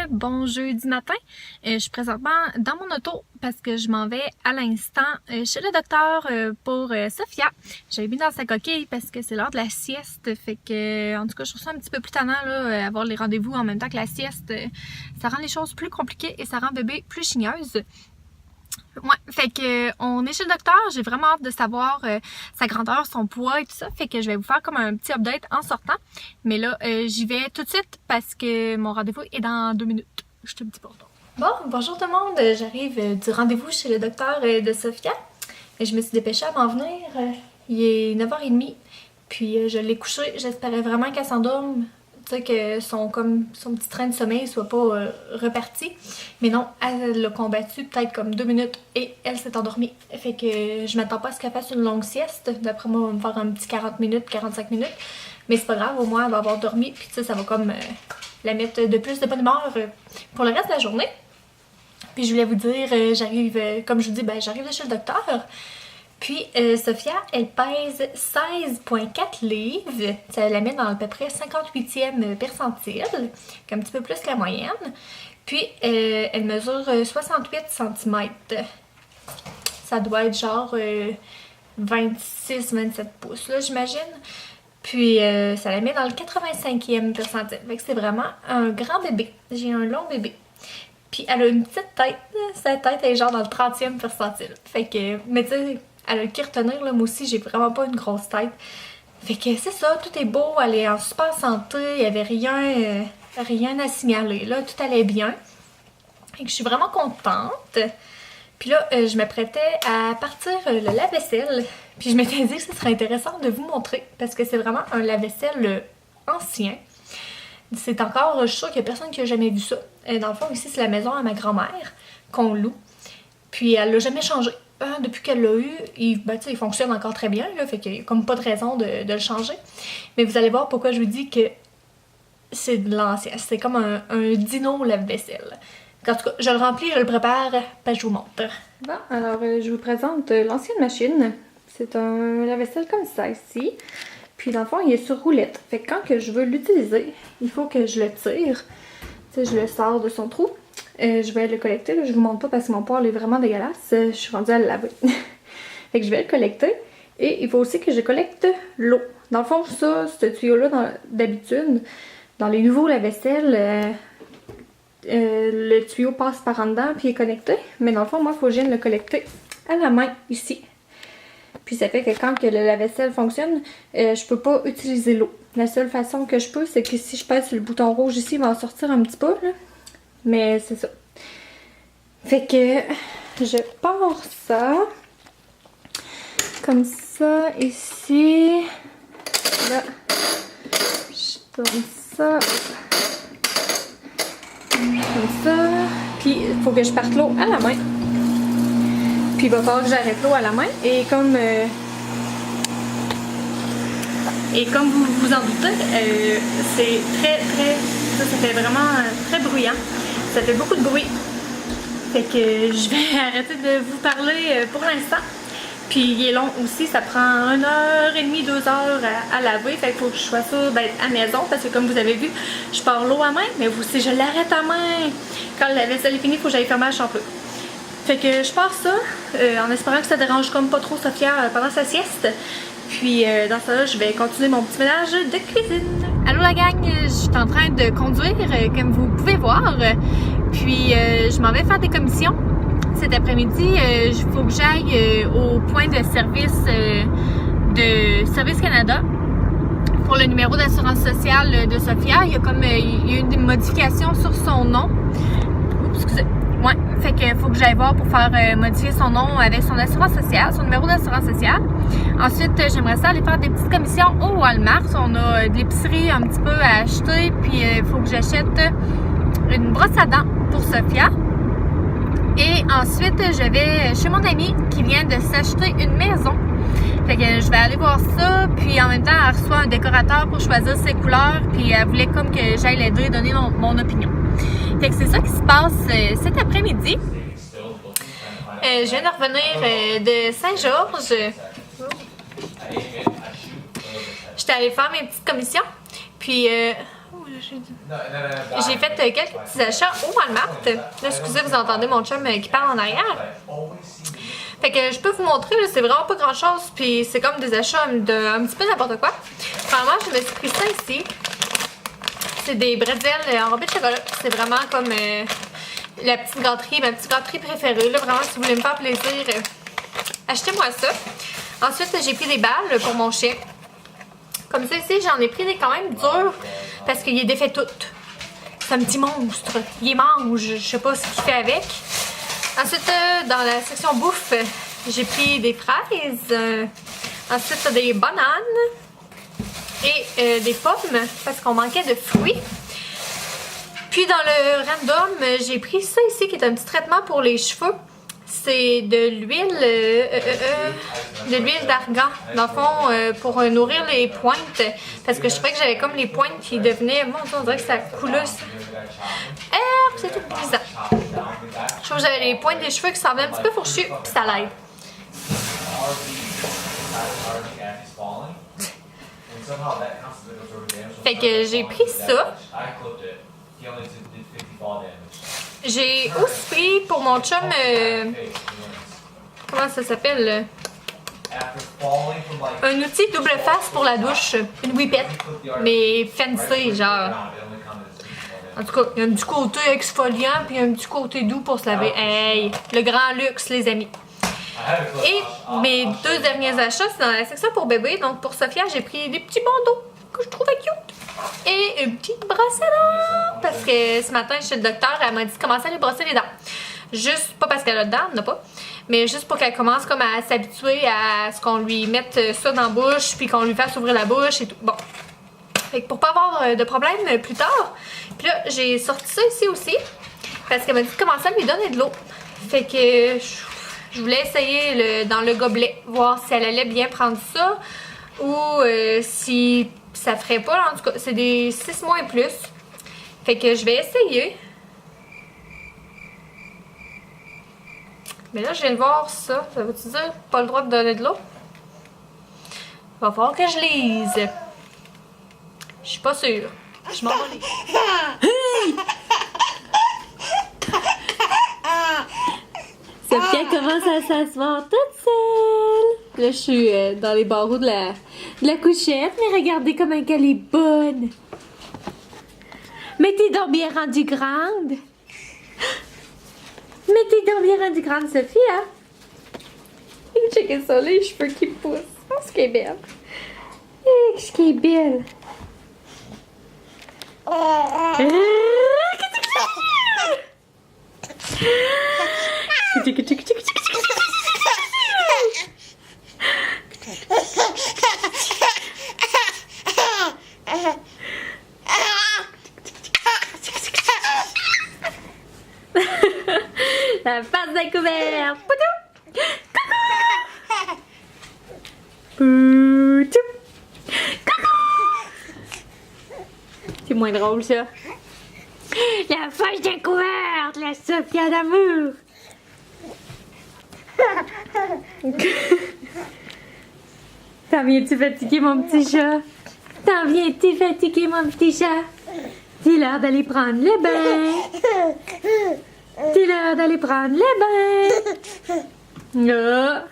bon jeudi matin. Je suis présentement dans mon auto parce que je m'en vais à l'instant chez le docteur pour Sophia. J'avais mis dans sa coquille parce que c'est l'heure de la sieste. Fait que, en tout cas, je trouve ça un petit peu plus tannant, là, avoir les rendez-vous en même temps que la sieste. Ça rend les choses plus compliquées et ça rend bébé plus chigneuse. Ouais, fait que on est chez le docteur, j'ai vraiment hâte de savoir sa grandeur, son poids et tout ça, fait que je vais vous faire comme un petit update en sortant. Mais là, j'y vais tout de suite parce que mon rendez-vous est dans 2 minutes. Je te le dis pourtant. Bon, bonjour tout le monde, j'arrive du rendez-vous chez le docteur de Sophia. Et je me suis dépêchée à m'en venir, il est 9h30, puis je l'ai couchée, j'espérais vraiment qu'elle s'endorme. Tu sais, que son petit train de sommeil soit pas reparti. Mais non, elle l'a combattu peut-être comme 2 minutes et elle s'est endormie. Fait que je m'attends pas à ce qu'elle fasse une longue sieste. D'après moi, on va me faire un petit 40 minutes, 45 minutes. Mais c'est pas grave, au moins elle va avoir dormi. Puis tu sais, ça va comme la mettre de plus de bonne humeur pour le reste de la journée. Puis je voulais vous dire, j'arrive, comme je vous dis, j'arrive de chez le docteur. Puis Sophia, elle pèse 16,4 livres. Ça la met dans à peu près 58e percentile, qui est un petit peu plus que la moyenne. Puis elle mesure 68 cm. Ça doit être genre 26-27 pouces, là, j'imagine. Puis ça la met dans le 85e percentile. Fait que c'est vraiment un grand bébé. J'ai un long bébé. Puis elle a une petite tête. Sa tête est genre dans le 30e percentile. Fait que, mais tu sais, elle a le qui retenir, là. Moi aussi, j'ai vraiment pas une grosse tête. Fait que c'est ça, tout est beau, elle est en super santé, il y avait rien à signaler, là, tout allait bien. Fait que je suis vraiment contente. Puis là, je m'apprêtais à partir le lave-vaisselle. Puis je m'étais dit que ce serait intéressant de vous montrer, parce que c'est vraiment un lave-vaisselle ancien. C'est encore, je suis sûre qu'il y a personne qui a jamais vu ça. Dans le fond, ici, c'est la maison à ma grand-mère qu'on loue. Puis elle l'a jamais changé. Depuis qu'elle l'a eu, il fonctionne encore très bien, là, fait qu'il n'y a comme pas de raison de le changer. Mais vous allez voir pourquoi je vous dis que c'est de l'ancien. C'est comme un dino lave-vaisselle. En tout cas, je le remplis, je le prépare, puis je vous montre. Bon, alors je vous présente l'ancienne machine. C'est un lave-vaisselle comme ça ici. Puis dans le fond, il est sur roulette. Fait que quand que je veux l'utiliser, il faut que je le tire. Tu sais, je le sors de son trou. Je vais le collecter, là, je vous montre pas parce que mon poêle est vraiment dégueulasse. Je suis rendue à le laver. Fait que je vais le collecter. Et il faut aussi que je collecte l'eau. Dans le fond, ça, ce tuyau-là, d'habitude, dans les nouveaux lave-vaisselle, le tuyau passe par en dedans puis il est connecté. Mais dans le fond, moi, il faut que je vienne le collecter à la main, ici. Puis ça fait que quand que le lave-vaisselle fonctionne, je peux pas utiliser l'eau. La seule façon que je peux, c'est que si je pèse sur le bouton rouge ici, il va en sortir un petit peu, là. Mais c'est ça. Fait que je pars ça. Comme ça, ici. Là. Je tourne ça. Comme ça. Puis il faut que je parte l'eau à la main. Puis il va falloir que j'arrête l'eau à la main. Et comme vous vous en doutez, c'est très. Ça fait vraiment très bruyant. Ça fait beaucoup de bruit. Fait que je vais arrêter de vous parler pour l'instant. Puis il est long aussi, ça prend 1h30, 2 heures à laver. Fait qu'il faut que je sois sûre d'être à la maison. Parce que comme vous avez vu, je pars l'eau à main. Mais vous aussi, je l'arrête à main. Quand la vaisselle est finie, il faut que j'aille fermer la chambre. Fait que je pars ça en espérant que ça dérange comme pas trop Sophia pendant sa sieste. Puis dans ça, je vais continuer mon petit ménage de cuisine. Allô la gang, je suis en train de conduire comme vous pouvez voir. Puis je m'en vais faire des commissions. Cet après-midi, il faut que j'aille au point de service de Service Canada pour le numéro d'assurance sociale de Sophia. Il y a eu une modification sur son nom. Oups, excusez. Ouais, fait qu'il faut que j'aille voir pour faire modifier son nom avec son assurance sociale, son numéro d'assurance sociale. Ensuite, j'aimerais ça aller faire des petites commissions au Walmart. On a de l'épicerie un petit peu à acheter, puis il faut que j'achète une brosse à dents pour Sophia. Et ensuite, je vais chez mon amie qui vient de s'acheter une maison. Fait que je vais aller voir ça, puis en même temps, elle reçoit un décorateur pour choisir ses couleurs, puis elle voulait comme que j'aille l'aider et donner mon opinion. Fait que c'est ça qui se passe cet après-midi. Je viens de revenir de Saint-Georges. J'étais allée faire mes petites commissions. Puis J'ai fait quelques petits achats au Walmart. Là, excusez, vous entendez mon chum qui parle en arrière. Fait que je peux vous montrer, c'est vraiment pas grand chose, puis c'est comme des achats de un petit peu n'importe quoi. Premièrement, je me suis pris ça ici. C'est des bretzels enrobés de chocolat. C'est vraiment comme la petite gâterie, ma petite gâterie préférée. Là, vraiment, si vous voulez me faire plaisir, achetez-moi ça. Ensuite, j'ai pris des balles pour mon chien. Comme ça ici, j'en ai pris des quand même durs parce qu'il est défait tout. C'est un petit monstre. Il mange, je sais pas ce qu'il fait avec. Ensuite, dans la section bouffe, j'ai pris des fraises. Ensuite, des bananes et des pommes parce qu'on manquait de fruits. Puis dans le random, j'ai pris ça ici qui est un petit traitement pour les cheveux. C'est de l'huile d'argan, dans le fond, pour nourrir les pointes. Parce que je trouvais que j'avais comme les pointes qui devenaient, mon Dieu, on dirait que ça coulisse. C'est tout bizarre. Je trouve que j'avais les pointes des cheveux qui semblaient un petit peu fourchus, puis ça l'aide. Fait que j'ai pris ça. J'ai aussi pris pour mon chum, comment ça s'appelle? Un outil double face pour la douche, une whippette, mais fancy genre. En tout cas, il y a un petit côté exfoliant puis un petit côté doux pour se laver. Hey, le grand luxe les amis. Et mes deux derniers achats, c'est dans la section pour bébé. Donc pour Sophia, j'ai pris des petits bandeaux que je trouvais cute. Et une petite brosse à dents. Parce que ce matin, chez le docteur, elle m'a dit de commencer à lui brosser les dents. Juste, pas parce qu'elle a dedans, elle n'a pas. Mais juste pour qu'elle commence comme à s'habituer à ce qu'on lui mette ça dans la bouche. Puis qu'on lui fasse ouvrir la bouche et tout. Bon. Fait que pour pas avoir de problème plus tard. Puis là, j'ai sorti ça ici aussi. Parce qu'elle m'a dit de commencer à lui donner de l'eau. Fait que je voulais essayer dans le gobelet. Voir si elle allait bien prendre ça. Ou si ça ferait pas. En tout cas, c'est des 6 mois et plus. Fait que je vais essayer. Mais là, je viens de voir ça. Ça veut-tu dire pas le droit de donner de l'eau? Il va falloir que je lise. Je suis pas sûre. Je m'en vais lire. Sophia commence à s'asseoir toute seule. Là, je suis dans les barreaux de la couchette, mais regardez comment elle est bonne. Mais t'es donc bien rendue grande. Mais t'es donc bien rendue grande, Sophia. Et checkez ça, les cheveux qui poussent. Oh, ce qui est belle. Ce qui est belle. La face découverte. Poutou. Poutou. C'est moins drôle ça. La face découverte, la Sophia d'amour. T'en viens-tu fatigué mon petit chat? T'en viens-tu fatigué mon petit chat? C'est l'heure d'aller prendre le bain. C'est l'heure d'aller prendre le bain.